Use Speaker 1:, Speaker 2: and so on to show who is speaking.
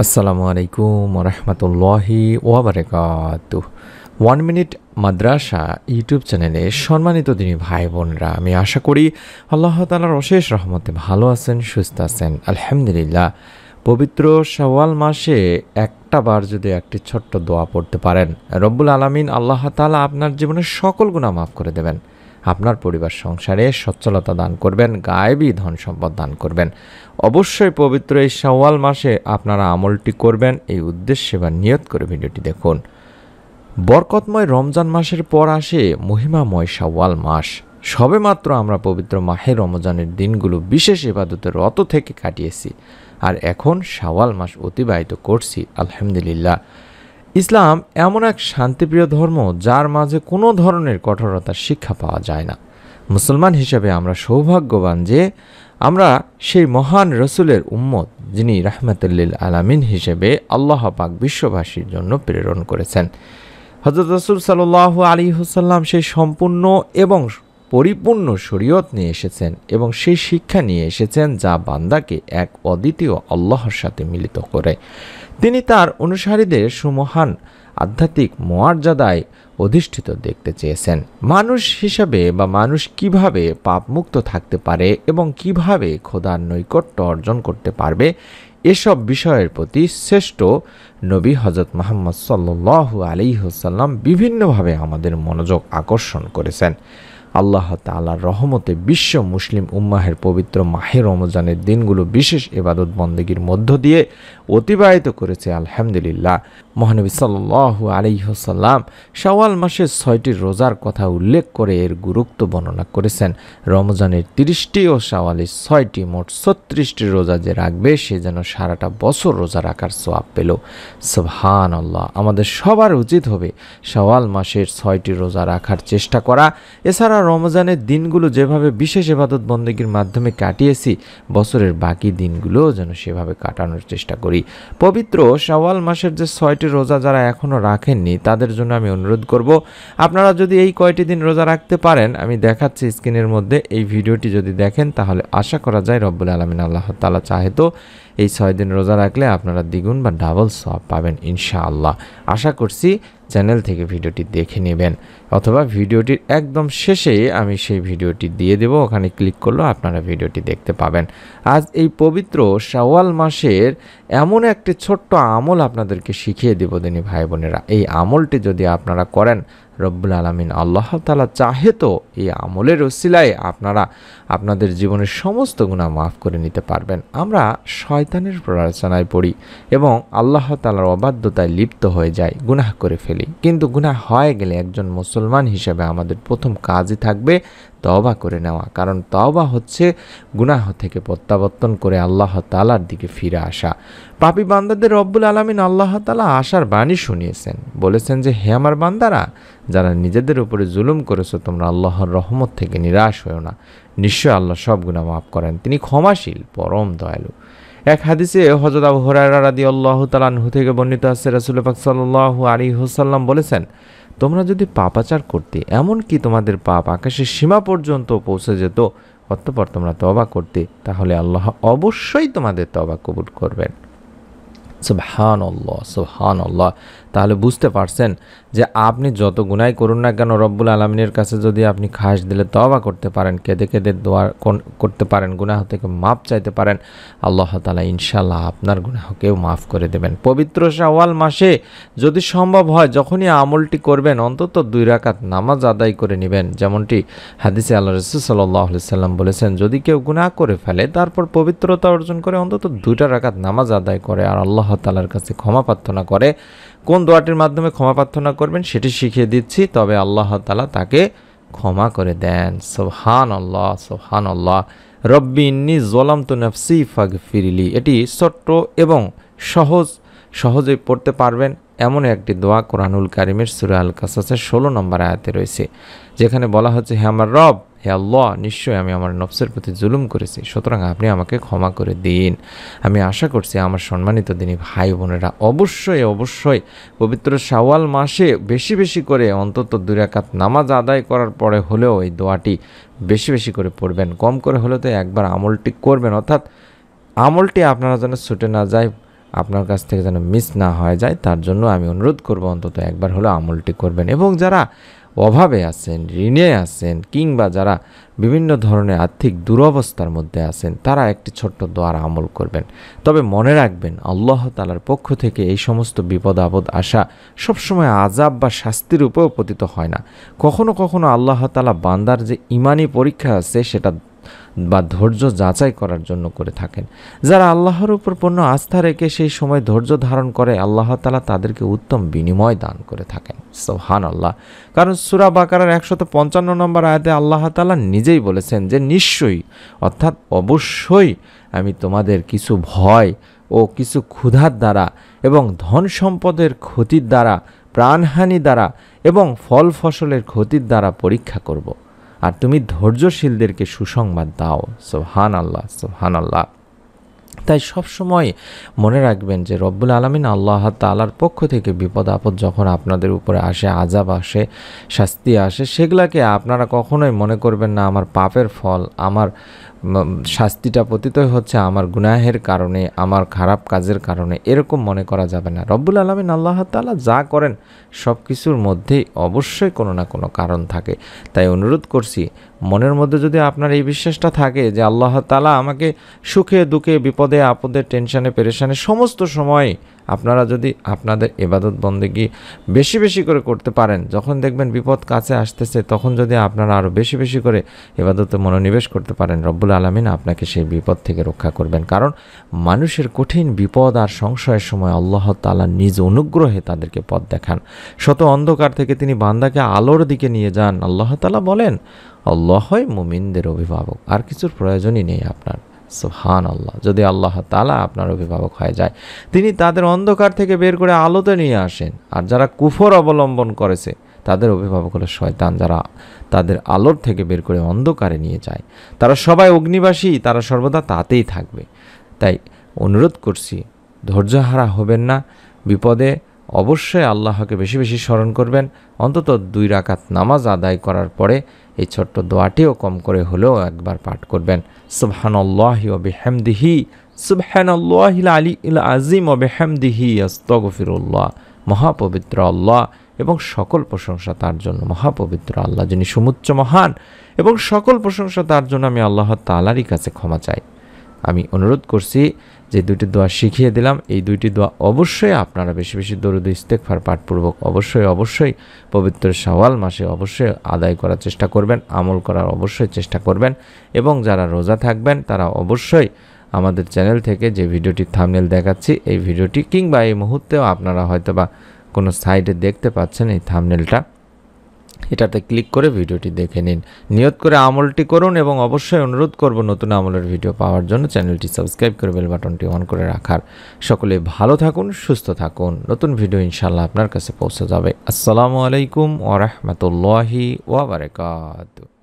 Speaker 1: আসসালামু আলাইকুম রহমতুল্লাহি ওয়াবারাকাতুহ। 1 মিনিট মাদ্রাসা ইউটিউব চ্যানেলে সম্মানিত দিনী ভাই বোনরা, আমি আশা করি আল্লাহ তাআলার অশেষ রহমতে ভালো আছেন, সুস্থ আছেন। আলহামদুলিল্লাহ। পবিত্র শাওয়াল মাসে একটা বার যদি একটি ছোট্ট দোয়া পড়তে পারেন, রব্বুল আলামিন আল্লাহ তাআলা আপনার জীবনের সকল গুনাহ মাফ করে দেবেন, আপনার পরিবার সংসারে সচ্ছলতা দান করবেন, গায়েবী ধন সম্পদ দান করবেন। অবশ্যই পবিত্র এই শাওয়াল মাসে আপনারা আমলটি করবেন, এই উদ্দেশ্যে বা নিয়ত করে ভিডিওটি দেখুন। বরকতময় রমজান মাসের পর আসে মহিমাময় শাওয়াল মাস। সবেমাত্র আমরা পবিত্র মাহে রমজানের দিনগুলো বিশেষ ইবাদতের রত থেকে কাটিয়েছি, আর এখন শাওয়াল মাস অতিবাহিত করছি। আলহামদুলিল্লাহ। ইসলাম এমন এক শান্তিপ্রিয় ধর্ম যার মাঝে কোনো ধরনের কঠোরতার শিক্ষা পাওয়া যায় না। মুসলমান হিসেবে আমরা সৌভাগ্যবান যে আমরা সেই মহান রসুলের উম্মত, যিনি রাহমাতুল্লিল আলামিন হিসেবে আল্লাহ পাক বিশ্ববাসীর জন্য প্রেরণ করেছেন। হযরত রাসূল সাল্লাল্লাহু আলাইহি ওয়াসাল্লাম সেই সম্পূর্ণ এবং পরিপূর্ণ শরীয়ত নিয়ে এসেছেন এবং সেই শিক্ষা নিয়ে এসেছেন যা বান্দাকে এক অদ্বিতীয় আল্লাহর সাথে মিলিত করে। তিনি তার অনুসারীদের সুমহান আধ্যাত্মিক মর্যাদায় অধিষ্ঠিত দেখতে চেয়েছেন। মানুষ হিসাবে বা মানুষ কিভাবে পাপমুক্ত থাকতে পারে এবং কিভাবে খোদার নৈকট্য অর্জন করতে পারবে, এসব বিষয়ের প্রতি শ্রেষ্ঠ নবী হযরত মুহাম্মদ সাল্লাল্লাহু আলাইহি ওয়াসাল্লাম বিভিন্নভাবে আমাদের মনোযোগ আকর্ষণ করেছেন। আল্লাহ তাআলার রহমতে বিশ্ব মুসলিম উম্মাহের পবিত্র মাহে রমজানের দিনগুলো বিশেষ ইবাদত বন্দেগীর মধ্য দিয়ে অতিবাহিত করেছে। আলহামদুলিল্লাহ। মহানবী সাল্লাল্লাহু আলাইহি ওয়াসাল্লাম শাওয়াল মাসের 6টি রোজার কথা উল্লেখ করে এর গুরুত্ব বর্ণনা করেছেন। রমজানের 30টি ও শাওয়ালের 6টি, মোট 36টি রোজা যে রাখবে সে যেন সারাটা বছর রোজা রাখার সওয়াব পেল। সুবহানাল্লাহ। আমাদের সবার উচিত হবে শাওয়াল মাসের 6টি রোজা রাখার চেষ্টা করা। এছাড়া রমজানের দিনগুলো যেভাবে বিশেষ ইবাদত বন্দেগীর মাধ্যমে কাটিয়েছি, বছরের বাকি দিনগুলোও যেন সেভাবে কাটানোর চেষ্টা করি। পবিত্র শাওয়াল মাসের যে 6টি রোজা যারা এখনও রাখেননি তাদের জন্য আমি অনুরোধ করব, আপনারা যদি এই কয়টি দিন রোজা রাখতে পারেন, আমি দেখাচ্ছি স্ক্রিনের মধ্যে, এই ভিডিওটি যদি দেখেন তাহলে আশা করা যায় রব্বুল আলামিন আল্লাহ তাআলা চাহে তো এই 6 দিন রোজা রাখলে আপনারা দ্বিগুণ বা ডাবল সওয়াব পাবেন ইনশাআল্লাহ। আশা করছি চ্যানেল থেকে ভিডিওটি দেখে নেবেন, অথবা ভিডিওটির একদম শেষে আমি সেই ভিডিওটি দিয়ে দেব, ওখানে ক্লিক করলেও আপনারা ভিডিওটি দেখতে পাবেন। আজ এই পবিত্র শাওয়াল মাসের এমন একটি ছোট্ট আমল আপনাদেরকে শিখিয়ে দেব দিনী ভাই বোনেরা। এই আমলটি যদি আপনারা করেন, রব্বুল আলামিন আল্লাহ তাআলা চাহে তো এই আমলের ওসিলায় আপনারা আপনাদের জীবনের সমস্ত গুনাহ মাফ করে নিতে পারবেন। আমরা শয়তানের প্ররোচনায় পড়ি এবং আল্লাহ তাআলার অবাধ্যতায় লিপ্ত হয়ে যাই, গুনাহ করে ফেলি। কিন্তু গুনাহ হয়ে গেলে একজন মুসলমান হিসেবে আমাদের প্রথম কাজই থাকবে তওবা করে নেওয়া, কারণ তওবা হচ্ছে গুনাহ থেকে প্রত্যাবর্তন করে আল্লাহ তাআলার দিকে ফিরে আসা। পাপী বান্দাদের রব্বুল আলামিন আল্লাহ তাআলা আশার বাণী শুনিয়েছেন, বলেছেন যে হে আমার বান্দারা, যারা নিজেদের উপরে জুলুম করেছো তোমরা আল্লাহর রহমত থেকে নিরাশ হও না, নিশ্চয় আল্লাহ সব গুনাহ মাফ করেন, তিনি ক্ষমাশীল পরম দয়ালু। এক হাদিসে হযরত আবু হুরায়রা রাদিয়াল্লাহু তাআলা আনহু থেকে বর্ণিত আছে, রাসূল পাক সাল্লাল্লাহু আলাইহি ওয়াসাল্লাম বলেছেন, তোমরা যদি পাপাচার করতে, এমন কি তোমাদের পাপ আকাশের সীমা পর্যন্ত পৌঁছে যেত, অতঃপর তোমরা তওবা করতে, তাহলে আল্লাহ অবশ্যই তোমাদের তওবা কবুল করবেন। সুবহানাল্লাহ, সুবহানাল্লাহ। তাহলে বুঝতে পারছেন যে আপনি যত গুনাহ করুন না কেন, রব্বুল আলামিনের কাছে যদি আপনি খাস দিলে তওবা করতে পারেন, কেঁদে কেঁদে দোয়া করতে পারেন, গুনাহ থেকে মাপ চাইতে পারেন, আল্লাহ তাআলা ইনশাআল্লাহ আপনার গুনাহকেও মাফ করে দেবেন। পবিত্র শাওয়াল মাসে যদি সম্ভব হয় যখনই আমলটি করবেন অন্তত 2 রাকাত নামাজ আদায় করে নেবেন, যেমনটি হাদিসে আল্লাহ রাসূল সাল্লাল্লাহু আলাইহি সাল্লাম বলেছেন, যদি কেউ গুনাহ করে ফেলে তারপর পবিত্রতা অর্জন করে অন্তত 2টা রাকাত নামাজ আদায় করে আর আল্লাহ তাআলার কাছে ক্ষমা প্রার্থনা করে, কোন দোয়াটির মাধ্যমে ক্ষমা প্রার্থনা করবেন সেটি শিখিয়ে দিচ্ছি, তবে আল্লাহ তাআলা তাকে ক্ষমা করে দেন। সুবহানাল্লাহ, সুবহানাল্লাহ। রব্বি ইন্নী যালামতু নাফসি ফাগফিরলি, এটি ছোট্ট এবং সহজে পড়তে পারবেন এমন একটি দোয়া কোরআনুল কারীমের সূরা আল কাসাসের 16 নম্বর আয়াতে রয়েছে, যেখানে বলা হচ্ছে, হে আমার রব, হে আল্লাহ, নিশ্চয়ই আমি আমার নফসের প্রতি জুলুম করেছি, সুতরাং আপনি আমাকে ক্ষমা করে দিন। আমি আশা করছি আমার সম্মানিত দিনী ভাই বোনেরা অবশ্যই পবিত্র শাওয়াল মাসে বেশি বেশি করে অন্তত 2 রাকাত নামাজ আদায় করার পরে হলেও এই দোয়াটি বেশি বেশি করে পড়বেন, কম করে হলেও তো একবার আমলটি করবেন, অর্থাৎ আমলটি আপনারা যেন ছুটে না যায়, আপনার কাছ থেকে যেন মিস না হয়ে যায়, তার জন্য আমি অনুরোধ করব অন্তত একবার হলো আমলটি করবেন। এবং যারা অভাবে আছেন, ঋণে আছেন, কিংবা যারা বিভিন্ন ধরনের আর্থিক দুরবস্থার মধ্যে আছেন, তারা একটি ছোট্ট দোয়ার আমল করবেন। তবে মনে রাখবেন, আল্লাহ তাআলার পক্ষ থেকে এই সমস্ত বিপদ আপদ আসা সবসময় আযাব বা শাস্তির উপরেও পতিত হয় না। কখনো কখনো আল্লাহ তাআলা বান্দার যে ইমানি পরীক্ষা আছে সেটা বা ধৈর্য যাচাই করার জন্য করে থাকেন। যারা আল্লাহর উপর পূর্ণ আস্থা রেখে সেই সময় ধৈর্য ধারণ করে, আল্লাহ তাআলা তাদেরকে উত্তম বিনিময় দান করে থাকেন। সুবহানাল্লাহ। কারণ সূরা বাকারার 155 নম্বর আয়াতে আল্লাহ তাআলা নিজেই বলেছেন যে নিশ্চয়ই, অর্থাৎ অবশ্যই আমি তোমাদের কিছু ভয় ও কিছু ক্ষুধার দ্বারা এবং ধন সম্পদের ক্ষতির দ্বারা, প্রাণহানি দ্বারা এবং ফল ফসলের ক্ষতির দ্বারা পরীক্ষা করব, আর তুমি ধৈর্যশীলদেরকে সুসংবাদ দাও। সুবহানাল্লাহ, সুবহানাল্লাহ। তাই সবসময় মনে রাখবেন যে রব্বুল আলামিন আল্লাহ তাআলার পক্ষ থেকে বিপদ আপদ যখন আপনাদের উপরে আসে, আযাব আসে, শাস্তি আসে, সেগুলাকে আপনারা কখনোই মনে করবেন না আমার পাপের ফল, আমার শাস্তিটা পতিতই হচ্ছে আমার গুনাহের কারণে, আমার খারাপ কাজের কারণে, এরকম মনে করা যাবে না। রব্বুল আলামিন আল্লাহ তাআলা যা করেন সব কিছুর মধ্যেই অবশ্যই কোনো না কোনো কারণ থাকে। তাই অনুরোধ করছি, মনের মধ্যে যদি আপনার এই বিশ্বাসটা থাকে যে আল্লাহ তাআলা আমাকে সুখে দুঃখে, বিপদে আপদে, টেনশনে পেরেশানে সমস্ত সময় আপনারা যদি আপনাদের ইবাদত বন্দেগী বেশি বেশি করে করতে পারেন, যখন দেখবেন বিপদ কাছে আসতেছে তখন যদি আপনারা আরও বেশি বেশি করে ইবাদতে মনোনিবেশ করতে পারেন, রব্বুল আলামিন আপনাকে সেই বিপদ থেকে রক্ষা করবেন। কারণ মানুষের কঠিন বিপদ আর সংশয়ের সময় আল্লাহ তাআলা নিজ অনুগ্রহে তাদেরকে পথ দেখান। শত অন্ধকার থেকে তিনি বান্দাকে আলোর দিকে নিয়ে যান। আল্লাহ তাআলা বলেন, আল্লাহই মুমিনদের অভিভাবক, আর কিছুর প্রয়োজনই নেই আপনার। সুবহানাল্লাহ। যদি আল্লাহ তাআলা আপনার অভিভাবক হয়ে যায়, তিনি তাদের অন্ধকার থেকে বের করে আলোতে নিয়ে আসেন। আর যারা কুফর অবলম্বন করেছে তাদের অভিভাবক হলো শয়তান, যারা তাদের আলোর থেকে বের করে অন্ধকারে নিয়ে যায়। তারা সবাই অগ্নিবাসী, তারা সর্বদা তাতেই থাকবে। তাই অনুরোধ করছি, ধৈর্যহারা হবেন না। বিপদে অবশ্যই আল্লাহকে বেশি বেশি স্মরণ করবেন। অন্তত 2 রাকাত নামাজ আদায় করার পরে এই ছোট্ট দোয়াটিও কম করে হলেও একবার পাঠ করবেন। সুবহানাল্লাহি ওয়া বিহামদিহি, সুবহানাল্লাহিল আলিয়্যিল আযীম ওয়া বিহামদিহি, আস্তাগফিরুল্লাহ। মহাপবিত্র আল্লাহ এবং সকল প্রশংসা তার জন্য। মহাপবিত্র আল্লাহ যিনি সমুচ্চ মহান, এবং সকল প্রশংসা তার জন্য। আমি আল্লাহ তাআলারই কাছে ক্ষমা চাই। আমি অনুরোধ করছি যে 2টি দোয়া শিখিয়ে দিলাম, এই 2টি দোয়া অবশ্যই আপনারা বেশি বেশি দরুদ ইস্তেগফার পাঠপূর্বক অবশ্যই পবিত্র শাওয়াল মাসে অবশ্যই আদায় করার চেষ্টা করবেন, আমল করার অবশ্যই চেষ্টা করবেন। এবং যারা রোজা থাকবেন তারা অবশ্যই আমাদের চ্যানেল থেকে যে ভিডিওটির থাম্বনেল দেখাচ্ছি, এই ভিডিওটি কিংবা এই মুহূর্তেও আপনারা হয়তোবা কোনো সাইটে দেখতে পাচ্ছেন এই থাম্বনেলটা, এটাতে ক্লিক করে ভিডিওটি দেখে নিন, নিয়ত করে আমলটি করুন। এবং অবশ্যই অনুরোধ করব নতুন আমলের ভিডিও পাওয়ার জন্য চ্যানেলটি সাবস্ক্রাইব করে বেল বাটনটি অন করে রাখার। সকলে ভালো থাকুন, সুস্থ থাকুন। নতুন ভিডিও ইনশাআল্লাহ আপনার কাছে পৌঁছে যাবে। আসসালামু আলাইকুম ওয়া রাহমাতুল্লাহি ওয়া বারাকাতুহু।